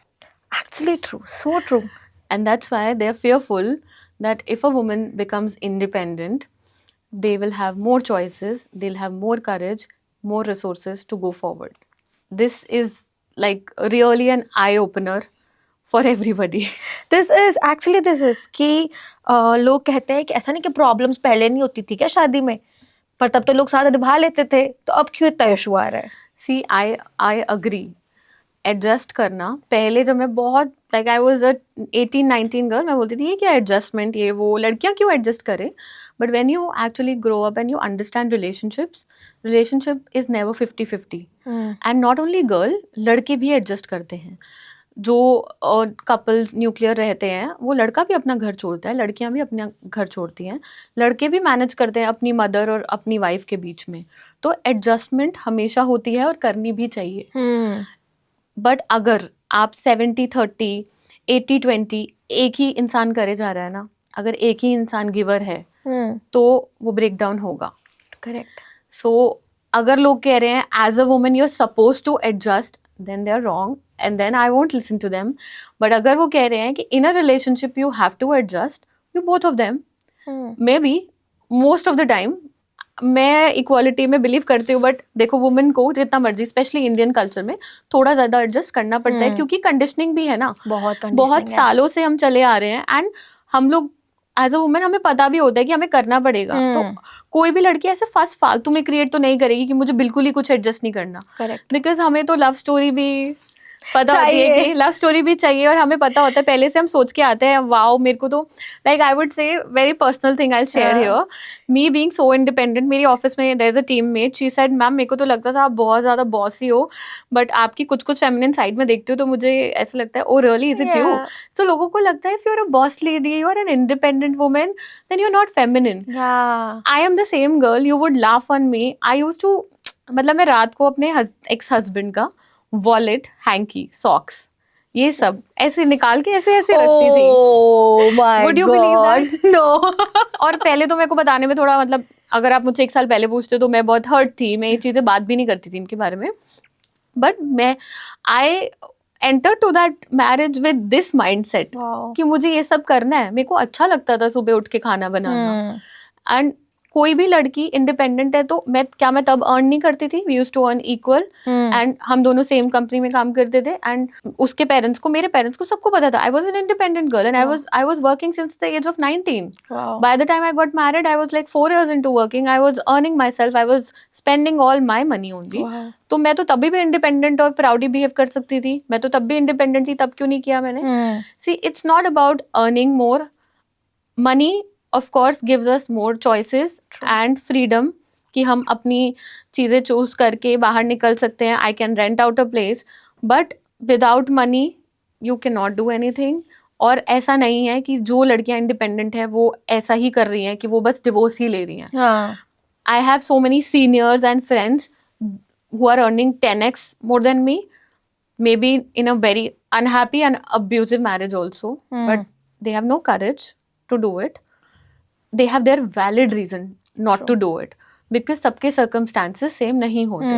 Actually true, so true. And that's why they're fearful that if a woman becomes independent, they will have more choices, they'll have more courage, more resources to go forward. This is like really an eye-opener for everybody. This is कि लोग कहते हैं कि ऐसा नहीं कि problems पहले नहीं होती थी क्या शादी में, पर तब तो लोग साथ निभा लेते थे, तो अब क्यों इतना इशू आ रहा है? See, I agree. एडजस्ट करना पहले जब मैं बहुत लाइक आई वॉज 18-19 गर्ल, मैं बोलती थी ये क्या एडजस्टमेंट, ये वो लड़कियां क्यों एडजस्ट करें. But when you actually grow up and you understand relationship is never 50-50. And not only girl, लड़के भी एडजस्ट करते हैं. जो कपल्स न्यूक्लियर रहते हैं वो लड़का भी अपना घर छोड़ता है, लड़कियां भी अपना घर छोड़ती हैं, लड़के भी मैनेज करते हैं अपनी मदर और अपनी वाइफ के बीच में. तो एडजस्टमेंट हमेशा होती है और करनी भी चाहिए. बट अगर आप 70-30, 80-20 एक ही इंसान करे जा रहा है ना, अगर एक ही इंसान गिवर है तो वो ब्रेक डाउन होगा. करेक्ट. सो अगर लोग कह रहे हैं as a woman you are suppose to adjust, then they are wrong and then I won't listen to them. But अगर वो कह रहे हैं कि in a relationship you have to adjust, you both of them, maybe most of the time मैं equality में believe करती हूँ. बट देखो वुमेन को जितना मर्जी, स्पेशली इंडियन कल्चर में, थोड़ा ज्यादा एडजस्ट करना पड़ता है क्योंकि कंडीशनिंग भी है ना. बहुत सालों से हम चले आ रहे हैं एंड हम लोग एज अ वुमेन हमें पता भी होता है कि हमें करना पड़ेगा. तो कोई भी लड़की ऐसे फर्स्ट फालतू में क्रिएट तो नहीं करेगी कि मुझे बिल्कुल ही कुछ एडजस्ट नहीं करना. करेक्ट. बिकॉज हमें तो लव स्टोरी भी पता होती है कि लव स्टोरी भी चाहिए और हमें पता होता है पहले से, हम सोच के आते हैं वाओ मेरे को तो like I would say very personal thing I share here, me being so independent. मेरी ऑफिस में there is a teammate, she said ma'am मेरे को तो लगता था आप बहुत ज्यादा बॉसी हो, बट आपकी कुछ कुछ फेमिनिन साइड में देखती हो तो मुझे ऐसा लगता है oh really is it you. So लोगों को लगता है if you are a boss lady, you are an independent woman, then you are not feminine. I am the same girl, you would laugh on me. I used to, मतलब मैं रात को अपने ex husband का wallet, hanky, socks, ये सब ऐसे निकाल के ऐसे ऐसे रखती थी. Would you believe that? No. और पहले तो मेरे को बताने में थोड़ा, मतलब अगर आप मुझसे 1 साल पहले पूछते तो मैं बहुत हर्ट थी, मैं ये चीजें बात भी नहीं करती थी इनके बारे में. बट मैं I enter to that marriage with this mindset कि मुझे ये सब करना है. मेरे को अच्छा लगता था सुबह उठ के खाना बनाना. एंड कोई भी लड़की इंडिपेंडेंट है तो मैं तब अर्न नहीं करती थी. We used to earn equal and हम दोनों सेम कंपनी में काम करते थे. एंड उसके पेरेंट्स को, मेरे पेरेंट्स को, सबको पता था I was an independent girl and I was working since the age of 19. By the time I got married I was like 4 years into working. I was earning myself, I was spending all my money only. तो मैं तो तभी भी independent और proudly behave कर सकती थी. मैं तो तब भी इंडिपेंडेंट थी, तब क्यों नहीं किया मैंने? See it's not about earning more. Money of course gives us more choices and freedom कि हम अपनी चीज़ें चूज करके बाहर निकल सकते हैं. I can rent out a place, but without money you cannot do anything. और ऐसा नहीं है कि जो लड़कियां इंडिपेंडेंट है वो ऐसा ही कर रही हैं कि वो बस डिवोर्स ही ले रही हैं. I have so many seniors and friends who are earning 10x more than me, maybe in a very unhappy and abusive marriage also, but they have no courage to do it. They have their valid reason not to do it because सबके circumstances same नहीं होते.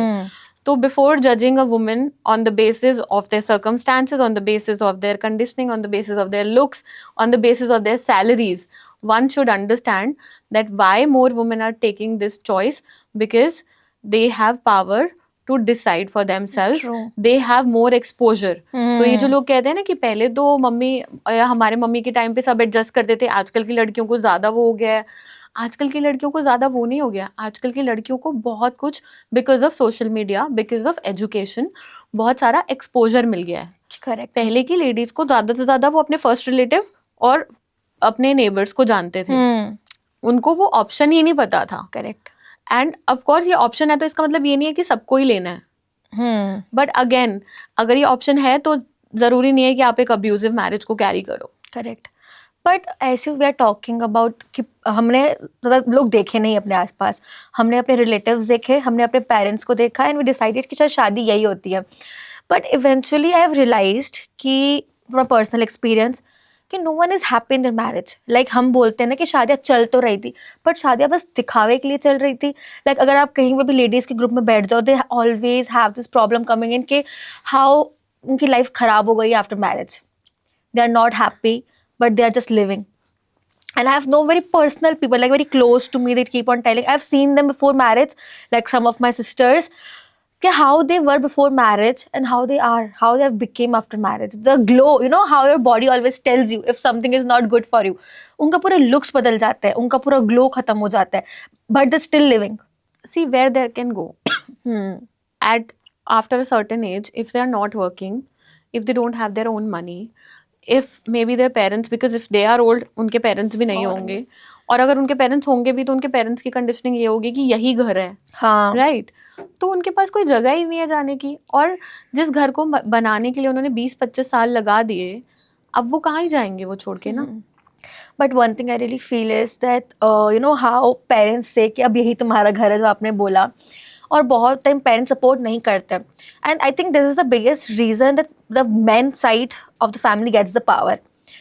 तो before judging a woman on the basis of their circumstances, on the basis of their conditioning, on the basis of their looks, on the basis of their salaries, one should understand that why more women are taking this choice, because they have power to decide for themselves. They have more exposure. तो ये जो लोग कहते हैं ना कि पहले तो मम्मी या हमारे मम्मी के टाइम पे सब एडजस्ट करते थे, आजकल की लड़कियों को ज्यादा वो हो गया है. आजकल की लड़कियों को ज्यादा वो नहीं हो गया. आजकल की लड़कियों को बहुत कुछ because of social media, because of education, बहुत सारा एक्सपोजर मिल गया है. करेक्ट. पहले की लेडीज को ज्यादा से ज्यादा वो अपने फर्स्ट रिलेटिव और अपने नेबर्स को जानते थे. उनको वो ऑप्शन ही नहीं पता था. करेक्ट. एंड ऑफ कोर्स ये ऑप्शन है तो इसका मतलब ये नहीं है कि सबको ही लेना है. बट अगेन अगर ये ऑप्शन है तो जरूरी नहीं है कि आप एक अब्यूजिव मैरिज को कैरी करो. करेक्ट. बट ऐसे वी आर टॉकिंग अबाउट कि हमने ज़्यादा लोग देखे नहीं अपने आसपास, हमने अपने रिलेटिव्स देखे, हमने अपने पेरेंट्स को देखा एंड वी डिसाइडेड कि शायद शादी यही होती है. But eventually I have realized कि फ्रॉम पर्सनल एक्सपीरियंस कि no one is happy in their marriage. Like हम बोलते हैं ना कि शादियाँ चल तो रही थी बट शादियाँ बस दिखावे के लिए चल रही थी. लाइक अगर आप कहीं पे भी लेडीज़ के ग्रुप में बैठ जाओ, they always have this problem coming in कि हाउ उनकी लाइफ ख़राब हो गई after marriage. They are not happy but they are just living. And I have no very personal people, like very close to me, that keep on telling. I've seen them before marriage, like some of my sisters, how they were before marriage and how they have became after marriage. The glow, you know how your body always tells you if something is not good for you. उनका पूरा looks बदल जाता है, उनका पूरा glow खत्म हो जाता है, but they're still living. See where they can go. After a certain age, if they are not working, if they don't have their own money, if maybe their parents, because if they are old, उनके parents भी नहीं होंगे, और अगर उनके parents होंगे भी तो उनके पेरेंट्स की कंडीशनिंग ये होगी कि यही घर है. हाँ. राइट. तो उनके पास कोई जगह ही नहीं है जाने की, और जिस घर को बनाने के लिए उन्होंने 20-25 साल लगा दिए, अब वो कहाँ ही जाएंगे वो छोड़ के ना. But one thing I really feel is that you know how parents से कि अब यही तुम्हारा घर है जो आपने बोला, और बहुत टाइम पेरेंट्स सपोर्ट नहीं करते. And I think this is the biggest reason that the men side of the family gets the power.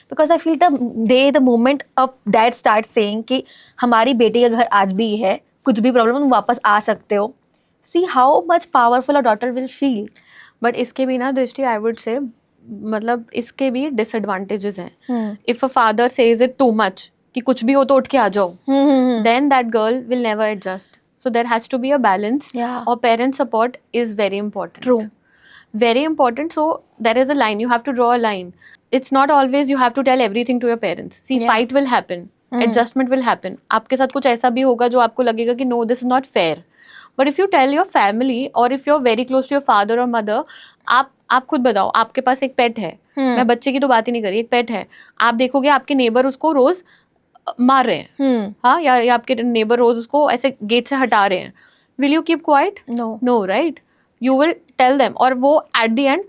Because I feel the moment of dad start saying कि हमारी बेटी का घर आज भी है, कुछ भी प्रॉब्लम तुम वापस आ सकते हो, see how much powerful a daughter will feel. But इसके भी ना दृष्टि, आई वुड से, मतलब इसके भी डिसएडवांटेजेस हैं. If a father says it too much कि कुछ भी हो तो उठ के आ जाओ, then that girl will never adjust. So there has to be a balance. Yeah. Or parent support is very important. True. Very important. So there is a line. You have to draw a line. It's not always you have to tell everything to your parents. See, Yeah. fight will happen. Adjustment will happen. आपके साथ कुछ ऐसा भी होगा जो आपको लगेगा कि no, this is not fair. But if you tell your family or if you're very close to your father or mother, आप खुद बताओ, आपके पास एक पेट है. मैं बच्चे की तो बात ही नहीं करी, एक पेट है. आप देखोगे आपके नेबर उसको रोज मार रहे हैं, हाँ, या आपके नेबर रोज उसको ऐसे गेट से हटा रहे हैं. Will you keep quiet? No, right? You will tell them. और वो एट द एंड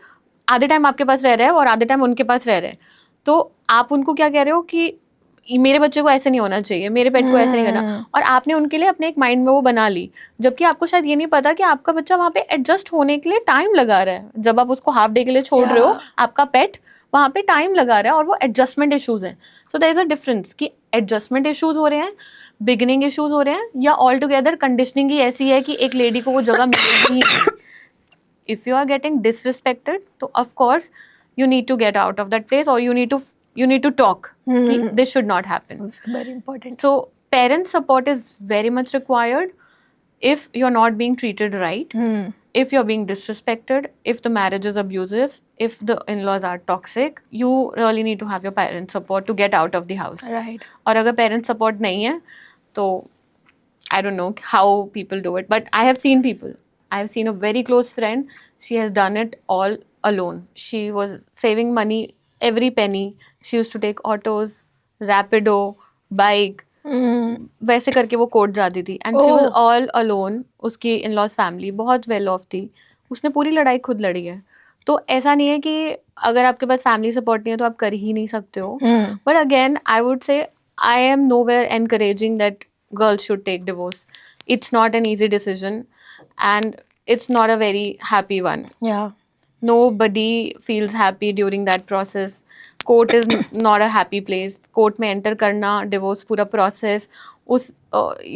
आधे टाइम आपके पास रह रहे हैं और आधे टाइम उनके पास रह रहे हैं. तो आप उनको क्या कह रहे हो कि मेरे बच्चे को ऐसे नहीं होना चाहिए, मेरे पेट को ऐसे नहीं करना, और आपने उनके लिए अपने एक माइंड में वो बना ली. जबकि आपको शायद ये नहीं पता कि आपका बच्चा वहाँ पे एडजस्ट होने के लिए टाइम लगा रहा है. जब आप उसको हाफ डे के लिए छोड़ रहे हो, आपका पेट वहाँ पे टाइम लगा रहा है और वो एडजस्टमेंट इश्यूज हैं. So there is a difference कि एडजस्टमेंट इश्यूज हो रहे हैं, बिगिनिंग इश्यूज हो रहे हैं, या ऑल टुगेदर कंडीशनिंग ही ऐसी है कि एक लेडी को वो जगह मिलेगी. If you are getting disrespected, तो of course you need to get out of that place, or you need to talk. This should not happen. Very important. So parent support is very much required if you're not being treated right, if you're being disrespected, if the marriage is abusive, if the in-laws are toxic. You really need to have your parent support to get out of the house. Right. और अगर parent support नहीं है तो I don't know how people do it, but I have seen people. I have seen a very close friend. She has done it all alone. She was saving money, every penny. She used to take autos, Rapido, bike. वैसे करके वो court जाती थी. And she was all alone. उसकी in laws family बहुत well of थी. उसने पूरी लड़ाई खुद लड़ी है. तो ऐसा नहीं है कि अगर आपके पास फैमिली सपोर्ट नहीं है तो आप कर ही नहीं सकते हो. But again I would say I am nowhere encouraging that girls should take divorce. It's not an easy decision and it's not a very happy one. Yeah. Nobody feels happy during that process. Court is not a happy place. Court में enter करना, divorce पूरा process,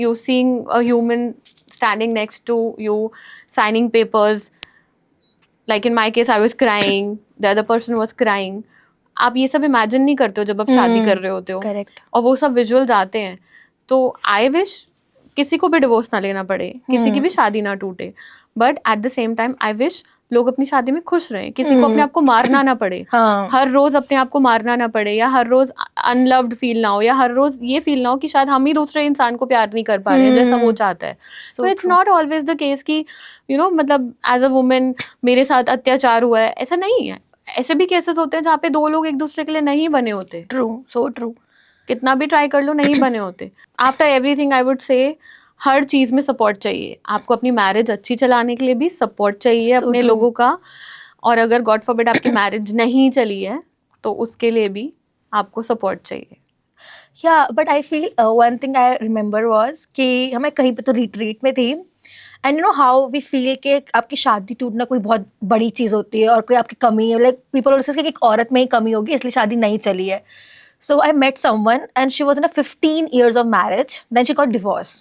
you seeing a human standing next to you signing papers. Like in my case, I was crying. The other person was crying. आप ये सब imagine नहीं करते हो जब आप शादी कर रहे होते हो. Correct. और वो सब visuals आते हैं. तो I wish किसी को भी डिवोर्स ना लेना पड़े, किसी की भी शादी ना टूटे. But at the same time I wish लोग अपनी शादी में खुश रहें, किसी को अपने आप को मारना ना पड़े. हर रोज अपने आप को मारना ना पड़े, या हर रोज अनलव्ड फील ना हो, या हर रोज ये फील ना हो कि शायद हम ही दूसरे इंसान को प्यार नहीं कर पा रहे हैं जैसा वो चाहता है. So it's not always the case कि यू नो मतलब एज अ वुमेन मेरे साथ अत्याचार हुआ है, ऐसा नहीं है. ऐसे भी केसेस होते हैं जहाँ पे दो लोग एक दूसरे के लिए नहीं बने होते. True, so true. कितना भी ट्राई कर लो नहीं बने होते. आफ्टर एवरीथिंग आई वुड से हर चीज़ में सपोर्ट चाहिए. आपको अपनी मैरिज अच्छी चलाने के लिए भी सपोर्ट चाहिए अपने लोगों का. और अगर गॉड फॉरबिड आपकी मैरिज नहीं चली है तो उसके लिए भी आपको सपोर्ट चाहिए. या but I feel one thing I remember was कि हमें कहीं पे तो रिट्रीट में थी. And you know how we feel कि आपकी शादी टूटना कोई बहुत बड़ी चीज़ होती है और कोई आपकी कमी है. लाइक पीपल ऑल्सो कि एक औरत में ही कमी होगी इसलिए शादी नहीं चली है. So I met someone and she was in a 15 years of marriage. Then she got divorced.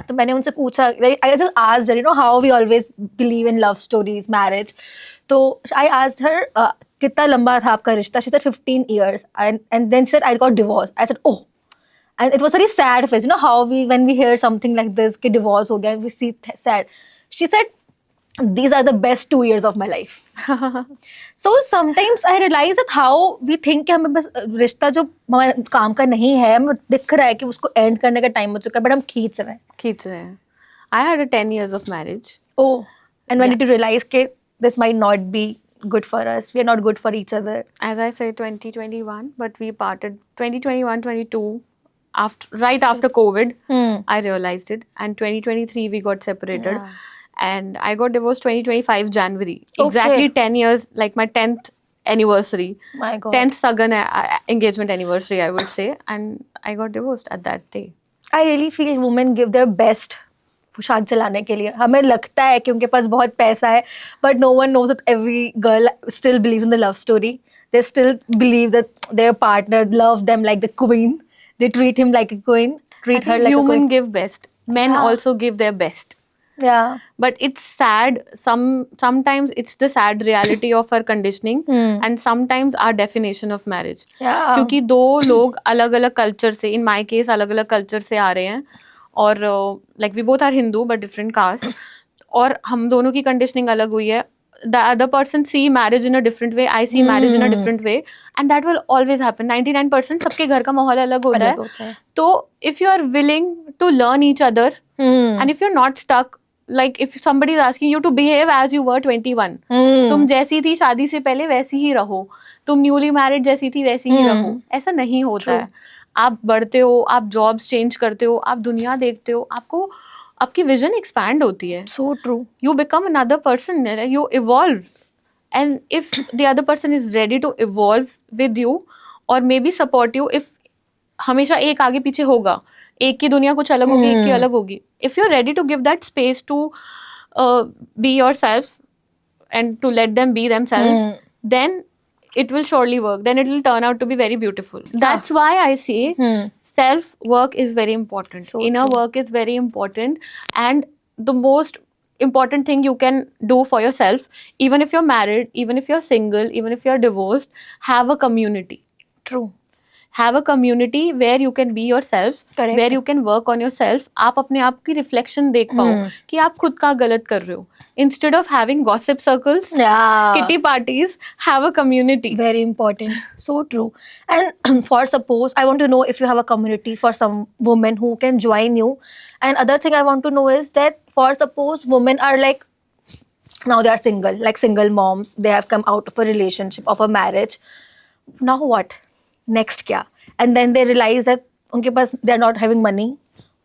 तो मैंने उनसे पूछा, I just asked her, you know how we always believe in love stories, marriage. तो I asked her, कितना लंबा था आपका रिश्ता? She said 15 years. And then she said, I got divorced. I said, oh. And it was very sad face. You know how when we hear something like this, कि divorce हो गया, we see sad. She said, these are the best 2 years of my life. So sometimes I realize that how we think कि हमें बस रिश्ता जो काम का नहीं है, हमें दिख रहा है कि उसको एंड करने का टाइम हो चुका है, बट हम खींच रहे हैं. I had a 10 years of marriage. Oh, and when did you realize कि this might not be good for us, we are not good for each other? As I say 2021, but we parted 2021, 22 right after COVID. I realized it, and 2023 we got separated. Yeah. And I got divorced 2025 January. Exactly 10 years, like my 10th anniversary. My God. 10th Sagan engagement anniversary, I would say. And I got divorced at that day. I really feel women give their best शादी चलाने के लिए. हमें लगता है कि उनके पास बहुत पैसा है, but no one knows that every girl still believes in the love story. They still believe that their partner love them like the queen. They treat him like a queen, I treat her think like a human queen. give best. Men Yeah. also give their best. Yeah. But it's sad. Sometimes it's the sad reality of our conditioning, and sometimes our definition of marriage. Yeah. क्योंकि दो लोग अलग अलग culture से, इन my case अलग अलग culture से आ रहे हैं, और like we both are Hindu but different caste, और हम दोनों की कंडीशनिंग अलग हुई है. The other person see marriage in a different way, I see marriage in a different way, and that will always happen. 99% सबके घर का माहौल अलग होता अलग होता है. है. तो if you are willing to learn each other, and if you're not stuck, like if somebody is asking you to behave as you were 21, तुम जैसी थी शादी से पहले वैसी ही रहो, तुम न्यूली मैरिड जैसी थी वैसी ही रहो, ऐसा नहीं होता है. आप बढ़ते हो, आप जॉब्स चेंज करते हो, आप दुनिया देखते हो, आपको आपकी विजन एक्सपैंड होती है. So true. You become another person, you evolve, and if the other person is ready to evolve with you or maybe support you, if हमेशा एक आगे पीछे होगा, एक की दुनिया कुछ अलग होगी, एक की अलग होगी. If you're ready to give that space to be yourself and to let them be themselves, then it will surely work. Then it will turn out to be very beautiful. That's why I say self work is very important. So Inner true. work is very important, and the most important thing you can do for yourself, even if you're married, even if you're single, even if you're divorced, have a community. True. Have a community where you can be yourself, Correct. where you can work on yourself. आप अपने आप की reflection देख पाओ कि आप खुद का गलत कर रहे हो. Instead of having gossip circles, Yeah. kitty parties, have a community. Very important. So true. And for suppose, I want to know if you have a community for some women who can join you. And other thing I want to know is that for suppose women are like, now they are single, like single moms, they have come out of a relationship, of a marriage. Now what? Next kya? And then they realize that unke paas, they are not having money,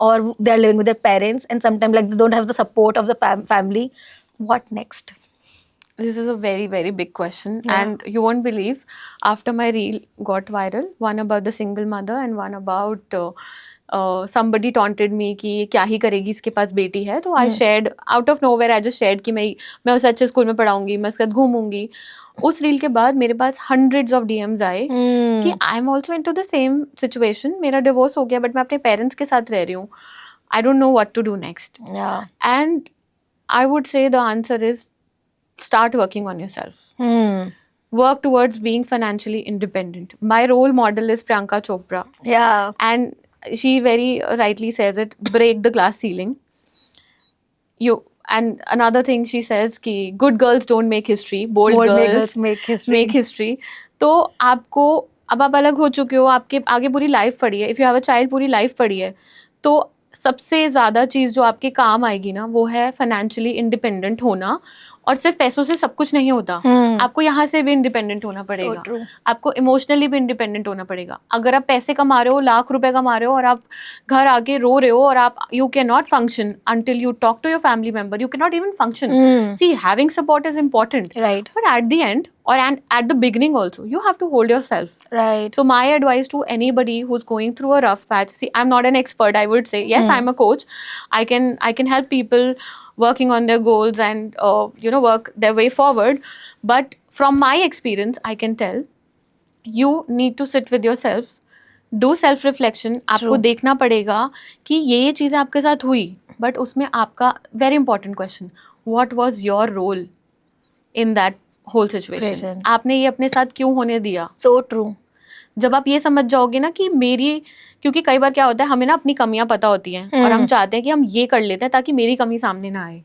or they are living with their parents, and sometimes like they don't have the support of the family. What next? This is a very, very big question. And you won't believe, after my reel got viral, one about the single mother and one about somebody taunted me कि ये क्या ही करेगी, इसके पास बेटी है. तो I shared, out of nowhere I just shared कि मैं उसे अच्छे स्कूल में पढ़ाऊंगी, मैं उसके साथ घूमूंगी. उस रील के बाद मेरे पास hundreds of DMs आए कि I am also into the same situation, मेरा डिवोर्स हो गया बट मैं अपने पेरेंट्स के साथ रह रही हूँ, I don't know what to do next. Yeah. And I would say the answer is start working on yourself. Work towards being financially independent. My role model is Priyanka Chopra, Yeah. and she very rightly says it, break the glass ceiling. And another thing she says कि good girls don't make history, bold girls make history. make history. तो आपको, अब आप अलग हो चुके हो, आपके आगे पूरी लाइफ पड़ी है, if you have a child पूरी लाइफ पड़ी है, तो सबसे ज़्यादा चीज़ जो आपके काम आएगी ना, वो है फाइनेंशियली इंडिपेंडेंट होना. और सिर्फ पैसों से सब कुछ नहीं होता, आपको यहाँ से भी इंडिपेंडेंट होना पड़ेगा. true. आपको इमोशनली भी इंडिपेंडेंट होना पड़ेगा. अगर आप पैसे कमा रहे हो, लाख रुपए कमा रहे हो, और आप घर आके रो रहे हो, और आप you can not function until you talk to your family member, you can not even function. See, having support is important, Right. but at the end, and at the beginning also, you have to hold yourself. Right. So my advice to anybody who's going through a rough patch, see, I'm not an expert, I would say. Yes, I'm a coach. I can help people working on their goals and work their way forward. But from my experience, I can tell you need to sit with yourself, do self reflection. आपको देखना पड़ेगा कि ये चीज़ें आपके साथ हुई, but उसमें आपका very important question, what was your role in that whole situation? आपने ये अपने साथ क्यों होने दिया? So true. जब आप ये समझ जाओगे ना कि मेरी, क्योंकि कई बार क्या होता है, हमें ना अपनी कमियां पता होती हैं और हम चाहते हैं कि हम ये कर लेते हैं ताकि मेरी कमी सामने ना आए.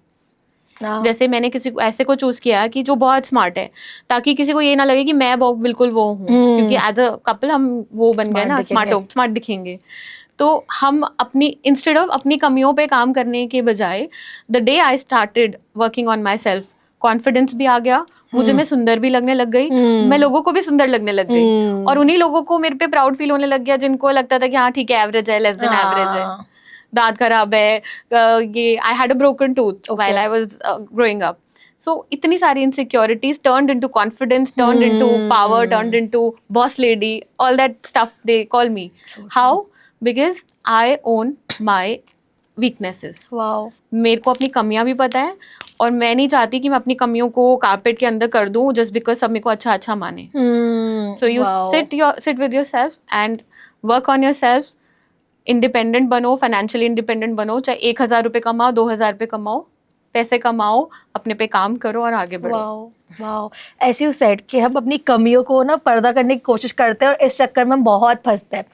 जैसे मैंने किसी को ऐसे को चूज किया कि जो बहुत स्मार्ट है, ताकि किसी को ये ना लगे कि मैं बिल्कुल वो हूँ, क्योंकि एज अ कपल हम वो बन गए ना, स्मार्ट दिखेंगे. तो हम अपनी, इंस्टेड ऑफ अपनी कमियों पे काम करने के बजाय, the day I started working on my self, confidence भी आ गया मुझे, मैं सुंदर भी लगने लग गई, मैं लोगों को भी सुंदर लगने लग गई, और उन्हीं लोगों को मेरे पे प्राउड फील होने लग गया जिनको लगता था कि हाँ ठीक है, एवरेज है, लेस देन एवरेज है, दांत खराब है, ये I had a broken tooth while I was growing up. So इतनी सारी insecurities turned into confidence, turned into power, turned into boss lady, all that stuff they call me. How? Because I own my weaknesses. Wow. मेरे को अपनी कमियां भी पता है और मैं नहीं चाहती कि मैं अपनी कमियों को कारपेट के अंदर कर दूं जस्ट बिकॉज सब मेरे को अच्छा अच्छा माने। So you wow. sit with yourself and work on yourself. Independent बनो, फाइनेंशियली इंडिपेंडेंट बनो, चाहे 1,000 रुपये कमाओ, 2,000 रुपये कमाओ, पैसे कमाओ, अपने पे काम करो और आगे बढ़ो। Wow wow. As you said कि हम अपनी कमियों को ना पर्दा करने की कोशिश करते हैं और इस चक्कर में हम बहुत फंसते हैं।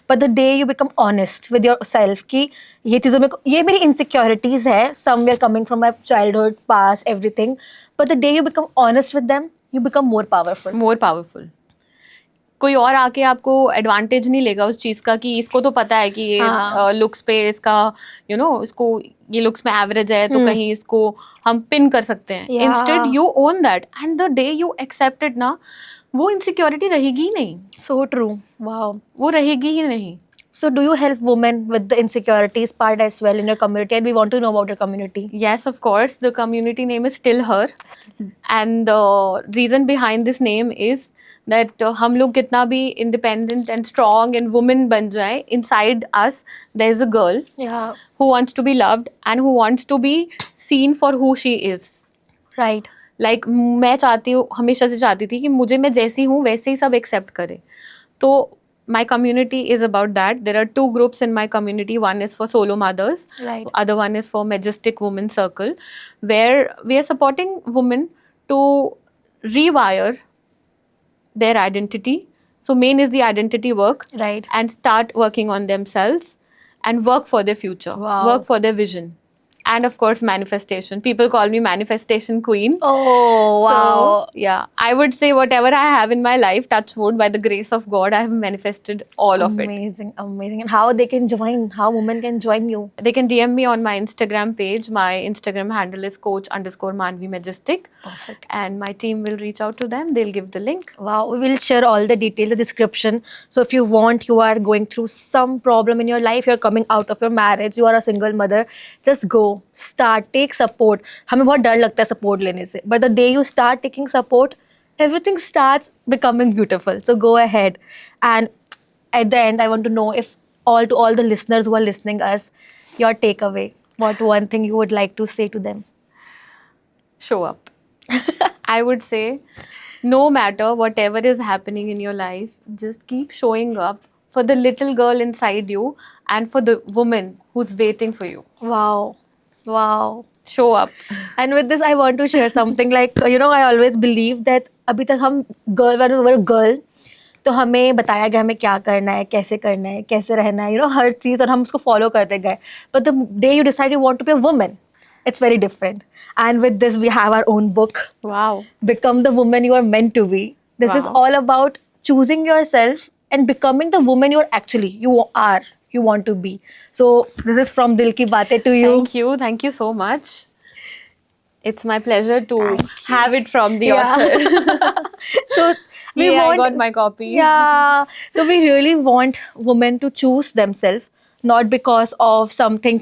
But the day you become honest with your self कि ये चीज़ों में ये मेरी इनसिक्योरिटीज है, somewhere coming from my childhood past everything, but the day you become honest with them you become more powerful. More powerful. कोई और आके आपको एडवांटेज नहीं लेगा उस चीज़ का कि इसको तो पता है कि ये हाँ। लुक्स पे इसका इसको ये लुक्स में एवरेज है तो कहीं इसको हम पिन कर सकते हैं। Yeah. Instead you own that and the day you accept it ना, वो इनसिक्योरिटी रहेगी ही नहीं, सो ट्रू। वाओ। वो रहेगी ही नहीं। So do you help women with the insecurities part as well in your community? And we want to know about your community. Yes, of course. The community name is Still Her. And the reason behind this name is that हम लोग कितना भी independent and strong and woman बन जाए, inside us there is a girl Yeah. who wants to be loved and who wants to be seen for who she is. Right. Like मैं चाहती हूँ, हमेशा से चाहती थी कि मुझे मैं जैसी हूँ वैसे ही सब accept करे। तो my community is about that. There are 2 groups in my community. One is for solo mothers. Right. Other one is for Majestic Women Circle, where we are supporting women to rewire their identity. So main is the identity work. Right. And start working on themselves and work for their future. Wow. Work for their vision. And of course, manifestation. People call me manifestation queen. Oh, wow. So, yeah, I would say whatever I have in my life, touch wood, by the grace of God, I have manifested all of it. Amazing, amazing. And how they can join, how women can join you? They can DM me on my Instagram page. My Instagram handle is coach_Manvi Majestic. Perfect. And my team will reach out to them. They'll give the link. Wow, we will share all the detail in the description. So if you want, you are going through some problem in your life, you're coming out of your marriage, you are a single mother, just go, start, take support. हमें बहुत डर लगता है support लेने से, but the day you start taking support, everything starts becoming beautiful. So go ahead. And at the end, I want to know if to all the listeners who are listening us, your takeaway, what one thing you would like to say to them? Show up. I would say, no matter whatever is happening in your life, just keep showing up for the little girl inside you and for the woman who's waiting for you. Wow. Wow. Show up. And with this, I want to share something like, I always believe that अभी तक हम when we were a girl, तो हमें बताया गया हमें क्या करना है, कैसे रहना है, हर चीज़, और हम उसको फॉलो करते गए. But the day you decide you want to be a woman, it's very different. And with this, we have our own book, Wow. Become the Woman You Are Meant to Be. This is Wow. all about choosing yourself and becoming the woman you want to be. So this is from Dil Ki Baatein to you. Thank you so much. It's my pleasure to Thank you. have it from the Yeah. author. So we I want, got my copy. yeah. So we really want women to choose themselves, not because of something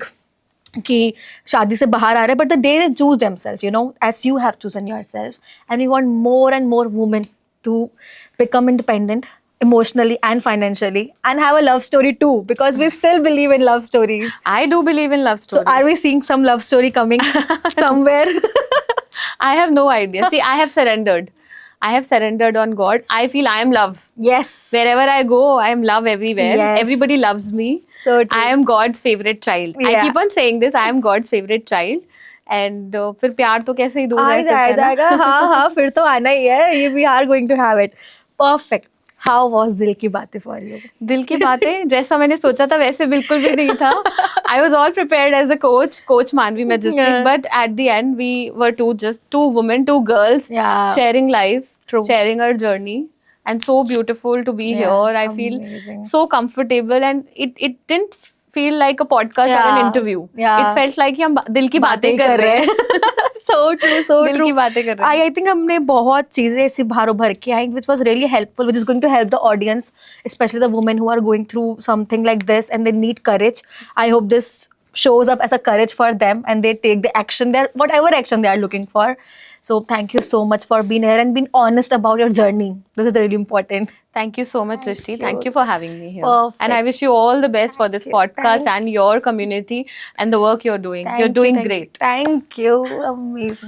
कि शादी से बाहर आ रहे, but the day they choose themselves, as you have chosen yourself. And we want more and more women to become independent emotionally and financially and have a love story too, because we still believe in love stories. I do believe in love So stories. are we seeing some love story coming somewhere? I have no idea. See, I have surrendered. I have surrendered on God. I feel I am love. Yes. Wherever I go, I am love everywhere. Yes. Everybody loves me. So true. I am God's favorite child. I Yeah. keep on saying this. I am God's favorite child. And फिर प्यार तो कैसे ही दूर आ रह सकता है ना? जाएगा. हाँ, फिर तो आना ही है. We are going to have it. Perfect. How was दिल की बातें for you? दिल की बातें जैसा मैंने सोचा था वैसे बिल्कुल भी नहीं था. I was all prepared as a coach Manvi Majestic, Yeah. but at the end we were just two women, two girls, Yeah. sharing life, True. sharing our journey, and so beautiful to be Yeah, here. I feel amazing. so comfortable, and it didn't feel like a podcast or an Yeah. interview. Yeah. It felt like कि हम दिल की बातें कर रहे हैं. So true, so दिल true. की बातें कर रहे हैं. I think हमने बहुत चीजें ऐसी बाहर उभर के आई, which was really helpful, which is going to help the audience, especially the women who are going through something like this and they need courage. I hope this shows up as a courage for them and they take the action, there whatever action they are looking for. So thank you so much for being here and being honest about your journey. This is really important. Thank you so much, Thank Drishti. you. Thank you for having me here. Perfect. And I wish you all the best for this you. podcast Thank and your community and the work you're doing. You're Thank you, doing thank you. great. Thank you. Amazing.